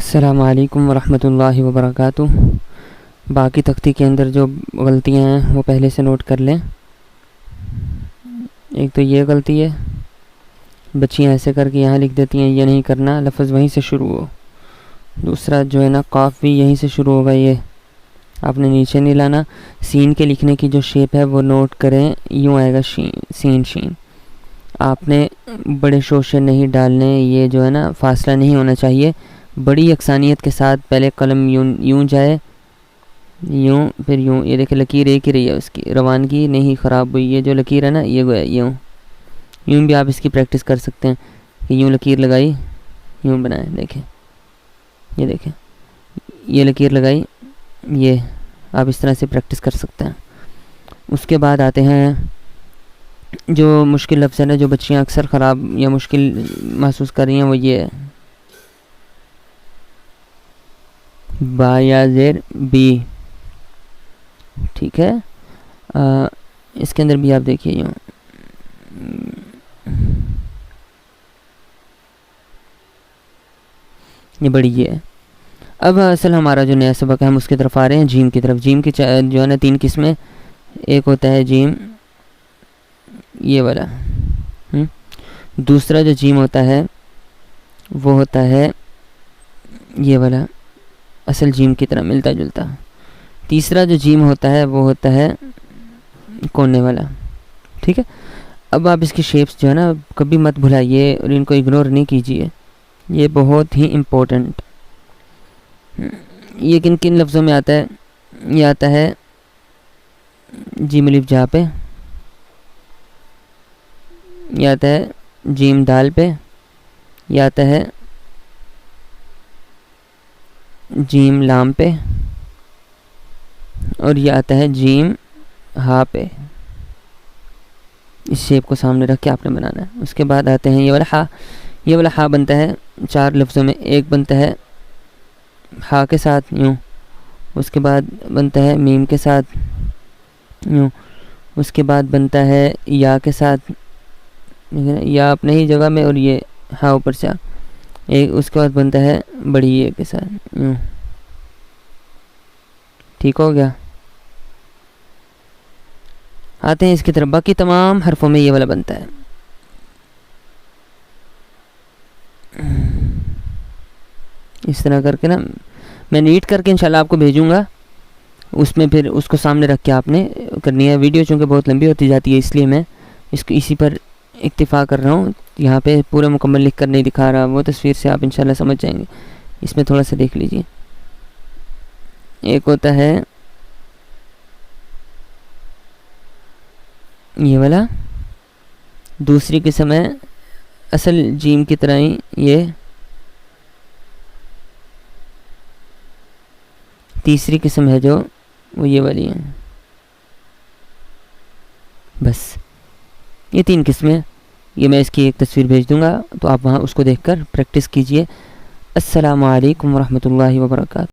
السلام علیکم ورحمۃ اللہ وبرکاتہ۔ باقی تختی کے اندر جو غلطیاں ہیں وہ پہلے سے نوٹ کر لیں۔ ایک تو یہ غلطی ہے، بچیاں ایسے کر کے یہاں لکھ دیتی ہیں یہ نہیں کرنا، لفظ وہیں سے شروع ہو۔ دوسرا جو ہے نا قاف بھی یہیں سے شروع ہوگا، یہ آپ نے نیچے نہیں لانا۔ سین کے لکھنے کی جو شیپ ہے وہ نوٹ کریں، یوں آئے گا سین شین۔ آپ نے بڑے شوشے نہیں ڈالنے، یہ جو ہے نا فاصلہ نہیں ہونا چاہیے۔ بڑی یکسانیت کے ساتھ پہلے قلم یوں جائے، یوں پھر یوں۔ یہ دیکھیں لکیر ایک ہی رہی ہے، اس کی روانگی نہیں خراب ہوئی۔ یہ جو لکیر ہے نا یہ گویا یوں بھی آپ اس کی پریکٹس کر سکتے ہیں کہ یوں لکیر لگائی، یوں بنائیں۔ دیکھیں یہ دیکھیں یہ لکیر لگائی، یہ آپ اس طرح سے پریکٹس کر سکتے ہیں۔ اس کے بعد آتے ہیں جو مشکل لفظ ہے نا، جو بچیاں اکثر خراب یا مشکل محسوس کر رہی ہیں، وہ یہ ہے با یا زیر بی، ٹھیک ہے۔ اس کے اندر بھی آپ دیکھیے یوں، یہ بڑی یہ ہے۔ اب اصل ہمارا جو نیا سبق ہے ہم اس کی طرف آ رہے ہیں، جیم کی طرف۔ جیم کی جو ہے نا 3 قسمیں، ایک ہوتا ہے جیم یہ والا، دوسرا جو جیم ہوتا ہے وہ ہوتا ہے یہ والا، اصل جیم کی طرح ملتا جلتا۔ تیسرا جو جیم ہوتا ہے وہ ہوتا ہے کونے والا، ٹھیک ہے۔ اب آپ اس کی شیپس جو ہے نا کبھی مت بھلائیے اور ان کو اگنور نہیں کیجیے، یہ بہت ہی امپورٹنٹ۔ یہ کن کن لفظوں میں آتا ہے؟ یہ آتا ہے جیم الف جا پہ، یہ آتا ہے جیم دال پہ، یہ آتا ہے جیم لام پہ، اور یہ آتا ہے جیم ہا پہ۔ اس شیپ کو سامنے رکھ کے آپ نے بنانا ہے۔ اس کے بعد آتے ہیں یہ والا ہا۔ یہ والا ہا بنتا ہے 4 لفظوں میں، ایک بنتا ہے ہا کے ساتھ یوں، اس کے بعد بنتا ہے میم کے ساتھ یوں، اس کے بعد بنتا ہے یا کے ساتھ، یا اپنے ہی جگہ میں اور یہ ہا اوپر سے ایک، اس کے بعد بنتا ہے بڑی یہ کے ساتھ یوں، ٹھیک ہو گیا۔ آتے ہیں اس کی طرف، باقی تمام حرفوں میں یہ والا بنتا ہے۔ اس طرح کر کے نا میں نیٹ کر کے انشاءاللہ آپ کو بھیجوں گا، اس میں پھر اس کو سامنے رکھ کے آپ نے کرنی ہے۔ ویڈیو چونکہ بہت لمبی ہوتی جاتی ہے اس لیے میں اس کو اسی پر اکتفا کر رہا ہوں، یہاں پہ پورا مکمل لکھ کر نہیں دکھا رہا، وہ تصویر سے آپ انشاءاللہ سمجھ جائیں گے۔ اس میں تھوڑا سا دیکھ لیجئے، ایک ہوتا ہے یہ والا، دوسری قسم ہے اصل جیم کی طرح ہی یہ، تیسری قسم ہے جو وہ یہ والی ہے۔ بس یہ 3 قسمیں، یہ میں اس کی ایک تصویر بھیج دوں گا تو آپ وہاں اس کو دیکھ کر پریکٹس کیجئے۔ السلام علیکم ورحمۃ اللہ وبرکاتہ۔